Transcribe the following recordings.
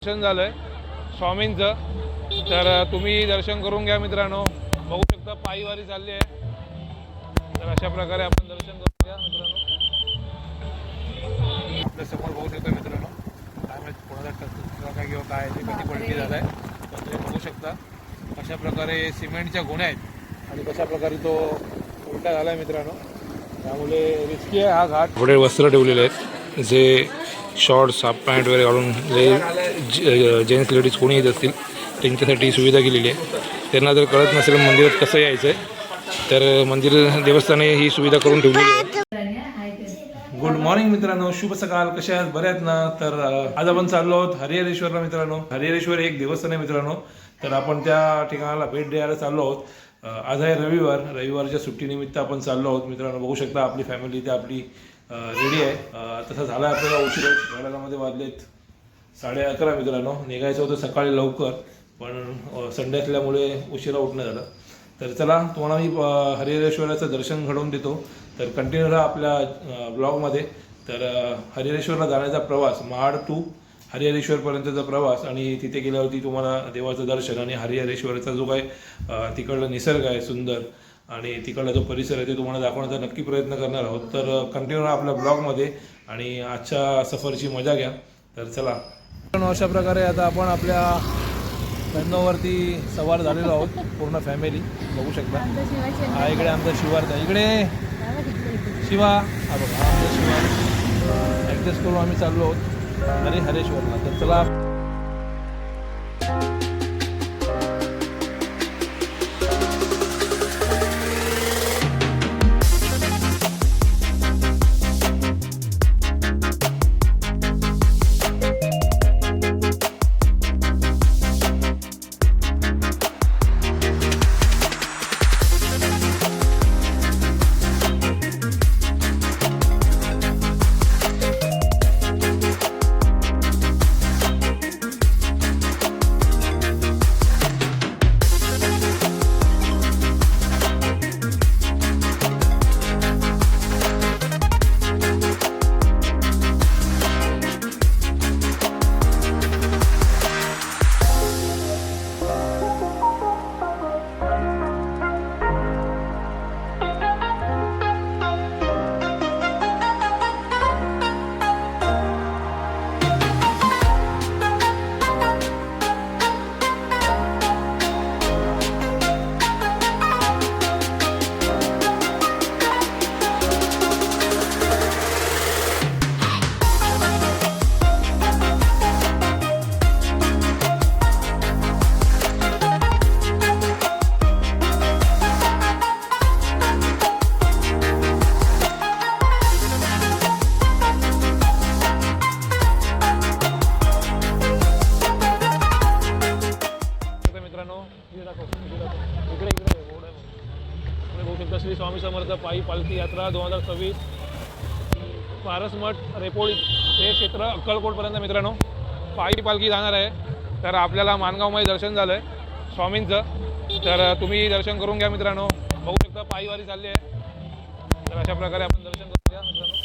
दर्शन झालंय स्वामींचं, तर तुम्ही दर्शन करून घ्या मित्रांनो. बघू शकता पायी वारी चालली आहे, तर अशा प्रकारे आपण दर्शन करून घ्या मित्रांनो. आपल्या समोर बघू शकता मित्रांनो, काय माहिती कोणाला टक्कर काय किंवा काय ते कधी पलटी झालं आहे, तर तुम्ही बघू शकता अशा प्रकारे सिमेंटच्या गुण्या आहेत आणि कशा प्रकारे तो उलटा झाला आहे मित्रांनो. त्यामुळे रिस्की आहे हा घाट. पुढे वस्त्र ठेवलेले आहेत जे शॉर्ट्स हाफ पॅन्ट वगैरे घालून जे जेंट्स लेडीज कोणी येत असतील त्यांच्यासाठी सुविधा केलेली आहे. त्यांना जर कळत नसेल मंदिरात कसं यायचं आहे तर मंदिर देवस्थानाने ही सुविधा करून ठेवलेली आहे. गुड मॉर्निंग मित्रांनो, शुभ सकाळ. कशा आहात? बरे आहेत ना? तर आज आपण चाललो आहोत हरिहरेश्वरला मित्रांनो. हरिहरेश्वर एक देवस्थान आहे मित्रांनो, तर आपण त्या ठिकाणाला भेट द्यायला चाललो आहोत. आज आहे रविवारच्या सुट्टीनिमित्त आपण चाललो आहोत मित्रांनो. बघू शकता आपली फॅमिली इथे आपली रेडी आहे. तसं झालं आपल्याला उशीर, घड्याळामध्ये वाजलेत 11:30 मित्रांनो. निघायचं होतं सकाळी लवकर, पण संडे असल्यामुळे उशिरा उठणं झालं. तर चला तुम्हाला मी हरिहरेश्वराचं दर्शन घडवून देतो, तर कंटिन्यू राहा आपल्या ब्लॉगमध्ये. तर हरिहरेश्वरला जाण्याचा प्रवास, महाड टू हरिहरेश्वरपर्यंतचा प्रवास, आणि तिथे गेल्यावरती तुम्हाला देवाचं दर्शन आणि हरिहरेश्वराचा जो काय तिकडला निसर्ग आहे सुंदर आणि तिकडला जो परिसर आहे ते तुम्हाला दाखवण्याचा नक्की प्रयत्न करणार आहोत. तर कंटिन्यू राहा आपल्या ब्लॉगमध्ये आणि आजच्या सफरची मजा घ्या. तर चला. अशा प्रकारे आता आपण आपल्या धन्नोवरती सवार झालेलो आहोत पूर्ण फॅमिली. बघू शकता हा इकडे आमचा शिवार्थ आहे, इकडे शिवा, हा बघा हा आमचा शिवा. ॲडजस्ट करून आम्ही चाललो आहोत हरिहरेश्वरला. तर चला. श्री स्वामी समर्थ पायी पालखी यात्रा 2026 पारसमठ रेपोळी हे क्षेत्र अक्कलकोटपर्यंत मित्रांनो पायी पालखी जाणार आहे. तर आपल्याला माणगावमध्ये दर्शन झालं आहे स्वामींचं, तर तुम्ही दर्शन करून घ्या मित्रांनो. बघू शकता पायी वारी चालली आहे, तर अशा प्रकारे आपण दर्शन करून घ्या मित्रांनो.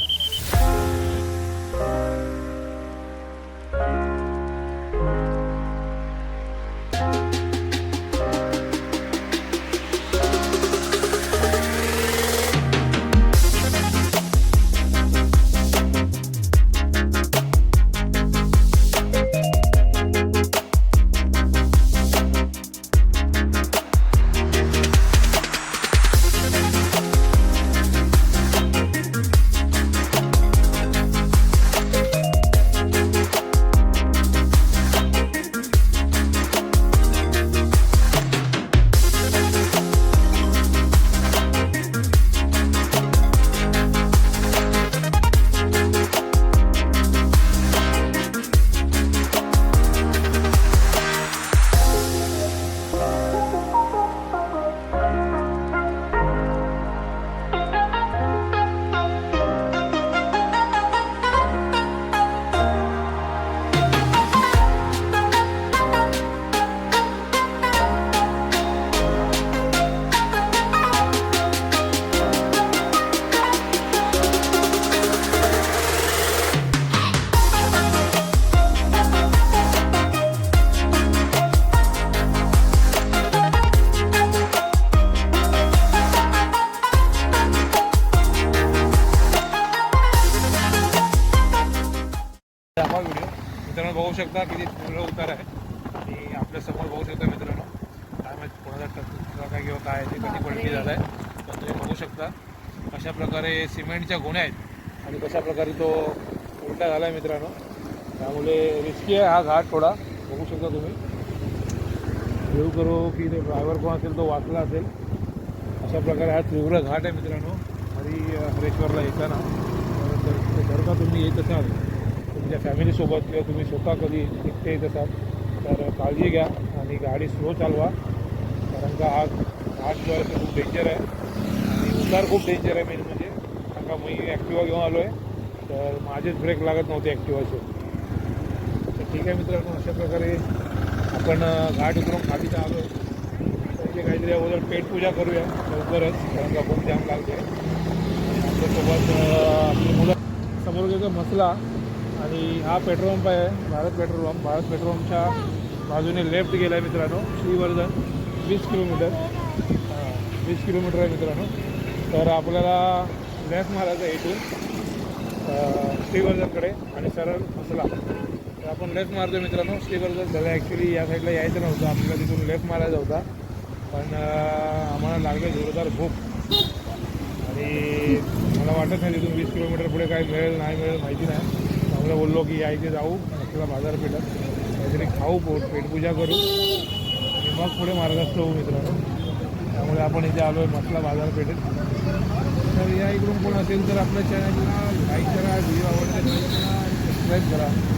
शकता किती मुलं उतार आहे आणि आपल्या समोर बघू शकता मित्रांनो काय माहिती कोणाचा ट्रक आहे किंवा काय ते कधी पलटी झाला आहे. तर तुम्ही बघू शकता अशा प्रकारे सिमेंटच्या गोण्या आहेत आणि कशा प्रकारे तो उलटा झाला आहे मित्रांनो. त्यामुळे रिस्की आहे हा घाट थोडा. बघू शकता तुम्ही. देव करो की तो ड्रायव्हर कोण असेल तो वाचला असेल. अशा प्रकारे हा तीव्र घाट आहे मित्रांनो हरेश्वरला येताना. तर जर का तुम्ही येत असाल तुमच्या फॅमिलीसोबत किंवा तुम्ही स्वतः कधी तिथे येत असाल तर काळजी घ्या आणि गाडी स्लो चालवा. कारण का हा घाट जो आहे तो खूप डेंजर आहे आणि उतार खूप डेंजर आहे. मेन म्हणजे कारण का मी ॲक्टिवा घेऊन आलो आहे तर माझेच ब्रेक लागत नव्हते ॲक्टिवाचे. तर ठीक आहे मित्रांनो अशा प्रकारे आपण घाट उतरून खाली तर आलो आहे. तर इथे काहीतरी अगोदर पेटपूजा करूया लवकरच कारण का खूप जाम लागते. आपल्यासोबत आपली मुलं समोर गेलं मसला आणि हा पेट्रोल पंप आहे Bharat petrol pump. Bharat petrol पंपच्या बाजूने लेफ्ट गेला आहे मित्रांनो. श्रीवर्धन 20 किलोमीटर 20 किलोमीटर आहे मित्रांनो. तर आपल्याला लेफ्ट मारायचं आहे इथून श्रीवर्धनकडे आणि सरळ मसला. तर आपण लेफ्ट मारतो मित्रांनो. श्रीवर्धन झालं ॲक्च्युली या साईडला यायचं नव्हतं आपल्याला तिथून लेफ्ट मारायचा होता पण आम्हाला लागले जोरदार भूक आणि मला वाटत नाही तिथून 20 किलोमीटर पुढे काय मिळेल नाही मिळेल माहिती नाही. आम्हाला बोललो की या इथे जाऊ आपल्याला बाजारपेठात काहीतरी खाऊ पेटपूजा करू आणि मग पुढे मार्गस्थ होऊ मित्रांनो. त्यामुळे आपण इथे आलो आहे मसला बाजारपेठेत. तर या इकडून कोण असेल तर आपल्या चॅनलला लाईक करा, व्हिडिओ आवडते लाईक करा आणि सबस्क्राईब करा.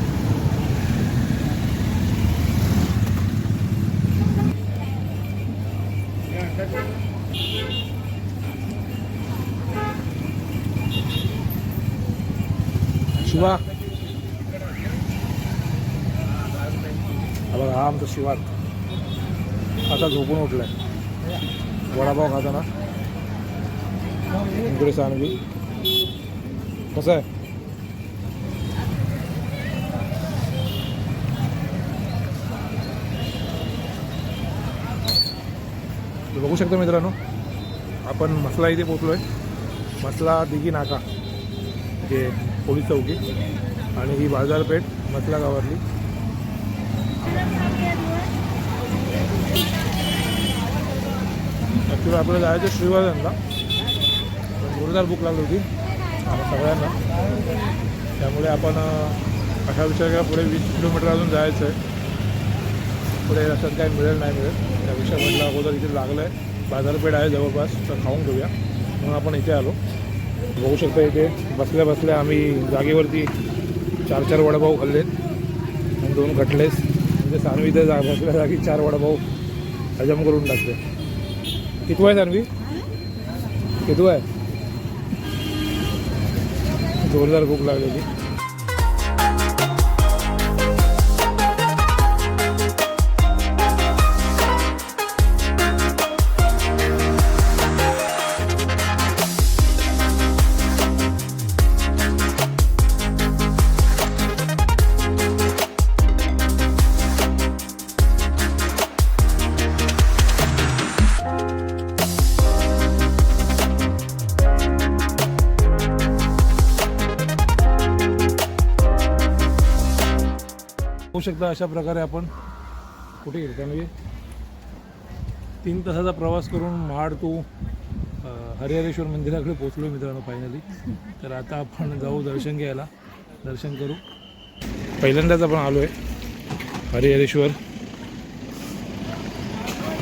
शिवा बघा हा आमचा शिवा आता झोपून उठलाय. वडापाव खाताना इकडे सानवी कसं आहे. बघू शकता मित्रांनो आपण मसला इथे पोचलो आहे. मसला दिघी नाका जे पोलीस चौकी आणि ही बाजारपेठ मसला गावातली. ॲक्च्युली आपल्याला जायचं श्रीवर्धनला पण जोरदार भूक लागली होती सगळ्यांना. त्यामुळे आपण असा विचार केला पुढे 20 किलोमीटर अजून जायचं आहे. पुढे रस्त्यात काही मिळेल नाही मिळेल त्यापेक्षा म्हटलं अगोदर इथे लागलं आहे बाजारपेठ आहे जवळपास तर खाऊन घेऊया म्हणून आपण इथे आलो. बघू शकता इथे बसल्या बसल्या आम्ही जागेवरती 4 वडापाव खाल्लेत आणि 2 कटलेस. म्हणजे सानवी तर बसल्या जागी 4 वडापाव हजम करून टाकते. किती आहे सानवी किती आहे. जोरदार भूक लागलेली. होऊ शकता अशा प्रकारे आपण कुठे गेलो म्हणजे 3 तासाचा प्रवास करून महाड टू हरिहरेश्वर मंदिराकडे पोचलो मित्रांनो फायनली. तर आता आपण जाऊ दर्शन घ्यायला. दर्शन करू. पहिल्यांदाच आपण आलो आहे हरिहरेश्वर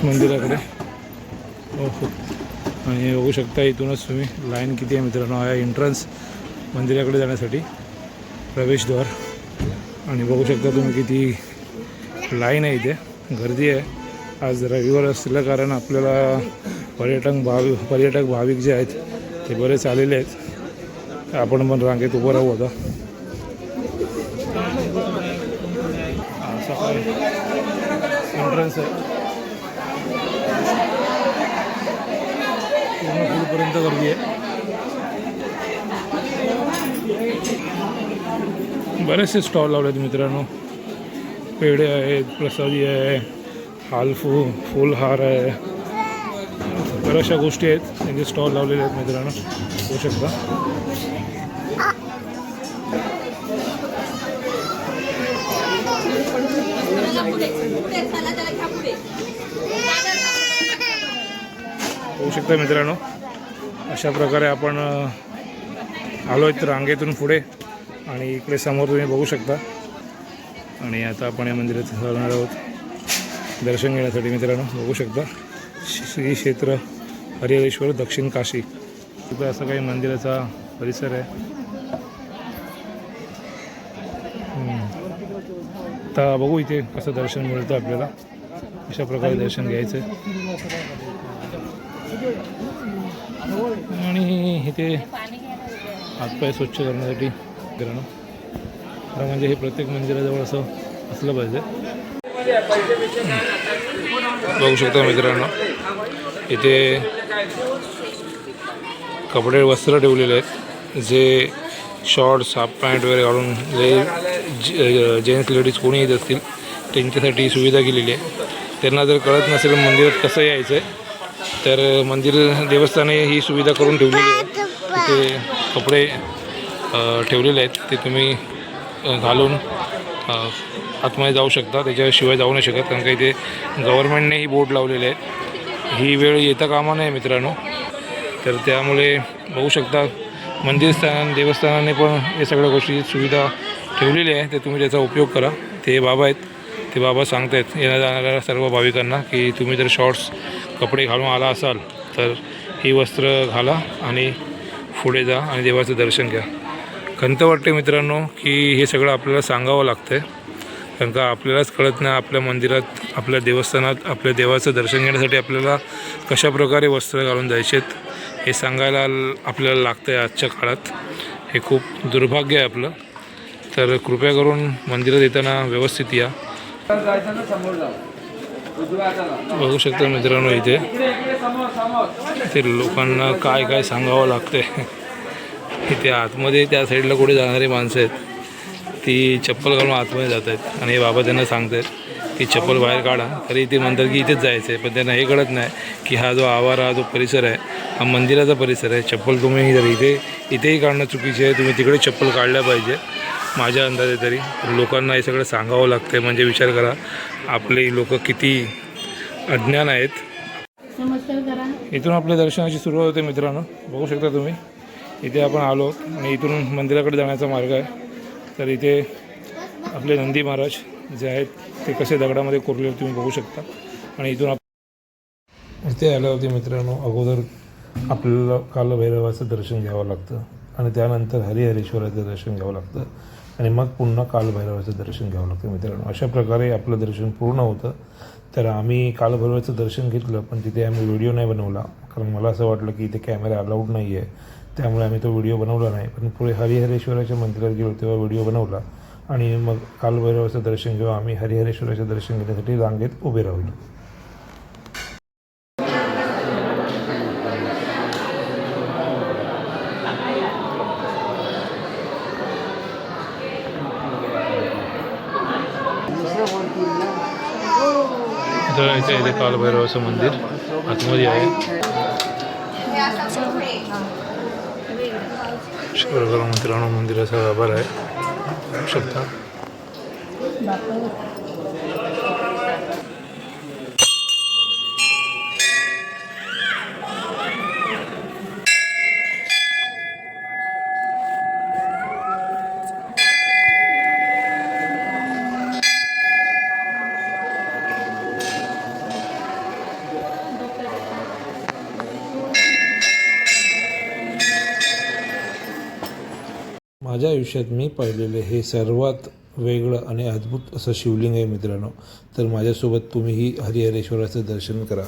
मंदिराकडे. हो आणि बघू शकता इथूनच तुम्ही लाईन किती आहे मित्रांनो. हा एंट्रन्स मंदिराकडे जाण्यासाठी प्रवेशद्वार. आणि बघू शकता तुम्ही किती लाईन आहे इथे. गर्दी आहे. आज रविवार असल्या कारण आपल्याला पर्यटक भाविक जे आहेत ते बरेच आलेले आहेत. आपण पण रांगेत उभं राहू आता. सकाळी एंट्रन्स आहे. पूर्ण पुढपर्यंत गर्दी आहे. बरेचसे स्टॉल लावले आहेत मित्रांनो. पेढे आहेत, प्रसादी आहे, फुलहार आहे, बऱ्याचशा गोष्टी आहेत त्यांचे स्टॉल लावलेले आहेत मित्रांनो. होऊ शकता होऊ शकतं मित्रांनो, अशा प्रकारे आपण आलो आहेत रांगेतून पुढे आणि इकडे समोर तुम्ही बघू शकता. आणि आता आपण या मंदिरात जाणार आहोत दर्शन घेण्यासाठी. मित्रांनो बघू शकता श्री क्षेत्र हरिहरेश्वर दक्षिण काशी. तिथं असं काही मंदिराचा परिसर आहे. आता बघू इथे कसं दर्शन मिळतं आपल्याला. अशा प्रकारे दर्शन घ्यायचं आणि इथे हातपाय स्वच्छ करण्यासाठी मित्रांनो, खरं म्हणजे हे प्रत्येक मंदिराजवळ असं असलं पाहिजे. बघू शकता मित्रांनो, इथे कपडे वस्त्र ठेवलेले आहेत, जे शॉर्ट्स हाफ पॅन्ट वगैरे घालून जे जेंट्स लेडीज कोणी येत असतील त्यांच्यासाठी सुविधा केलेली आहे. त्यांना जर कळत नसेल मंदिरात कसं यायचं आहे तर मंदिर देवस्थानाने ही सुविधा करून ठेवलेली आहे. तिथे कपडे ठेवलेले आहेत, ते तुम्ही घालून आतमध्ये जाऊ शकता. त्याच्याशिवाय जाऊ नाही शकत, कारण का इथे गव्हर्नमेंटने ही बोर्ड लावलेले आहेत. ही वेळ येता कामा नाही मित्रांनो. तर त्यामुळे बघू शकता देवस्थानाने पण हे सगळ्या गोष्टी सुविधा ठेवलेली आहे. ते तुम्ही त्याचा उपयोग करा. ते बाबा आहेत, ते बाबा सांगत आहेत येण्या जाणाऱ्या सर्व भाविकांना की तुम्ही जर शॉर्ट्स कपडे घालून आला असाल तर ही वस्त्र घाला आणि पुढे जा आणि देवाचं दर्शन घ्या. खंत वाटते मित्रांनो की हे सगळं आपल्याला सांगावं लागतं आहे, कारण का आपल्यालाच कळत नाही आपल्या मंदिरात, आपल्या देवस्थानात आपल्या देवाचं दर्शन घेण्यासाठी आपल्याला कशा प्रकारे वस्त्र घालून जायचे आहेत हे सांगायला आपल्याला लागतं आहे आजच्या काळात. हे खूप दुर्भाग्य आहे आपलं. तर कृपया करून मंदिरात येताना व्यवस्थित या. बघू शकता मित्रांनो, इथे लोकांना काय काय सांगावं लागतं आहे. इथे आतमध्ये त्या साईडला कुठे जाणारी माणसं आहेत, ती चप्पल घालून आतमध्ये जात आहेत आणि हे बाबा त्यांना सांगत आहेत की चप्पल बाहेर काढा. तरी ते म्हणतात की इथेच जायचं आहे, पण त्यांना हे कळत नाही की हा जो आवारा, जो परिसर आहे हा मंदिराचा परिसर आहे. चप्पल तुम्ही जर इथेही काढणं चुकीचे आहे, तुम्ही तिकडे चप्पल काढल्या पाहिजे माझ्या अंदाजे तरी. लोकांना हे सगळं सांगावं लागतं आहे, म्हणजे विचार करा आपले लोक किती अज्ञान आहेत. इथून आपल्या दर्शनाची सुरुवात होते मित्रांनो. बघू शकता तुम्ही, इथे आपण आलो आणि इथून मंदिराकडे जाण्याचा मार्ग आहे. तर इथे आपले नंदी महाराज जे आहेत ते कसे दगडामध्ये कोरलेले तुम्ही बघू शकता. आणि इथून इथे आल्यावरती मित्रांनो अगोदर आपल्याला कालभैरवाचं दर्शन घ्यावं लागतं आणि त्यानंतर हरिहरेश्वराचं दर्शन घ्यावं लागतं आणि मग पुन्हा कालभैरवाचं दर्शन घ्यावं लागतं मित्रांनो. अशा प्रकारे आपलं दर्शन पूर्ण होतं. तर आम्ही कालभैरवाचं दर्शन घेतलं, पण तिथे आम्ही व्हिडिओ नाही बनवला, कारण मला असं वाटलं की इथे कॅमेरा अलाउड नाही आहे, त्यामुळे आम्ही तो व्हिडिओ बनवला नाही. पण पुढे हरिहरेश्वराच्या मंदिरात गेलो तेव्हा व्हिडिओ बनवला आणि मग कालभैरवाचं दर्शन घेऊन आम्ही हरिहरेश्वराचं दर्शन घेण्यासाठी रांगेत उभे राहिलो. इथे कालभैरवाचं मंदिर आतमध्ये आहे. मित्रांनो मंदिराचा गाभारा आहे, बघू शकता. माझ्या आयुष्यात मी पाहिलेले हे सर्वात वेगळं आणि अद्भुत असं शिवलिंग आहे मित्रांनो. तर माझ्यासोबत तुम्हीही हरिहरेश्वराचं दर्शन करा.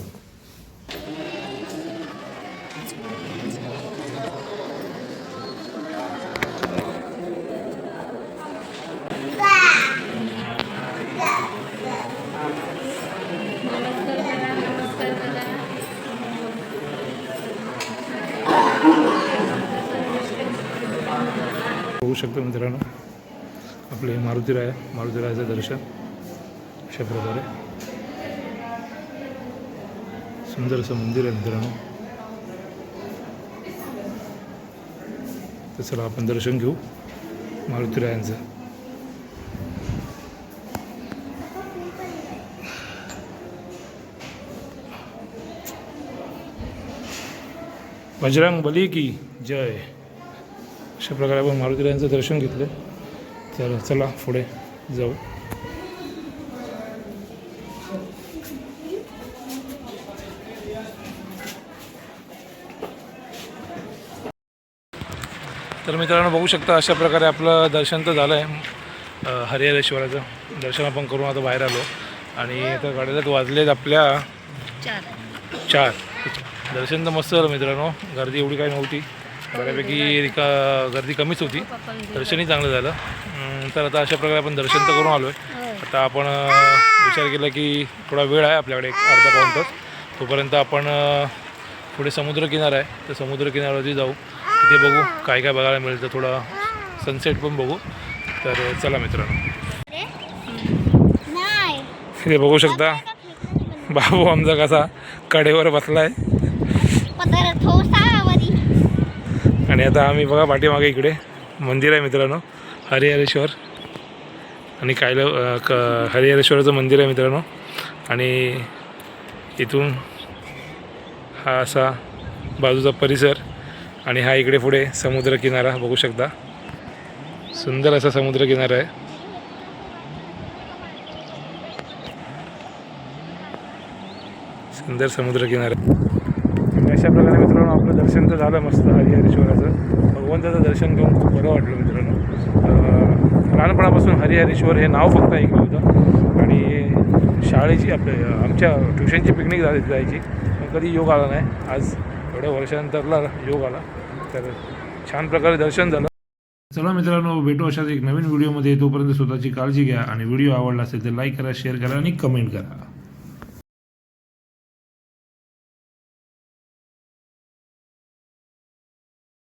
बघू शकतो मित्रांनो आपले मारुतीरायाचं दर्शन अशा प्रकारे सुंदर असं मंदिर आहे मित्रांनो. तर चला आपण दर्शन घेऊ मारुतीरायांचं. बजरंग बली की जय. अशा प्रकारे आपण मारुतीरायांचं दर्शन घेतलं. तर चला पुढे जाऊ. तर मित्रांनो बघू शकता अशा प्रकारे आपलं दर्शन तर झालं आहे. हरिहरेश्वराचं दर्शन आपण करून आता बाहेर आलो आणि आता गाडीला वाजलेत आपल्या 4. दर्शन तर मस्त झालं मित्रांनो. गर्दी एवढी काही नव्हती, बऱ्यापैकी गर्दी कमीच होती. दर्शनही चांगलं झालं. तर आता अशा प्रकारे आपण दर्शन तर करून आलो आहे. आता आपण विचार केला की थोडा वेळ आहे आपल्याकडे, 1 अर्धा पाऊण तास. तोपर्यंत आपण पुढे समुद्रकिनारा आहे, तर समुद्रकिनाऱ्यावरती जाऊ. तिथे बघू काय काय बघायला मिळतं, थोडा सनसेट पण बघू. तर चला मित्रांनो, हे बघू शकता बाबू आमचा कसा कडेवर बसला आहे. आणि आता आम्ही बघा पाठीमागे इकडे मंदिर आहे मित्रांनो, हरिहरेश्वर. आणि हरिहरेश्वराचं मंदिर आहे मित्रांनो. आणि इथून हा असा बाजूचा परिसर आणि हा इकडे पुढे समुद्रकिनारा बघू शकता. सुंदर असा समुद्रकिनारा आहे. सुंदर समुद्रकिनारा. अशा प्रकारे मित्रांनो आपलं दर्शन तर झालं मस्त हरिहरेश्वराचं. भगवंताचं दर्शन घेऊन खूप बरं वाटलं मित्रांनो. लहानपणापासून हरिहरेश्वर हे नाव फक्त ऐकलं होतं आणि शाळेची आमच्या ट्युशनची पिकनिक जायची, पण कधी योग आला नाही. आज एवढ्या वर्षानंतरला योग आला, तर छान प्रकारे दर्शन झालं. चला मित्रांनो, भेटू अशाच एक नवीन व्हिडिओमध्ये. तोपर्यंत स्वतःची काळजी घ्या आणि व्हिडिओ आवडला असेल तर लाईक करा, शेअर करा आणि कमेंट करा.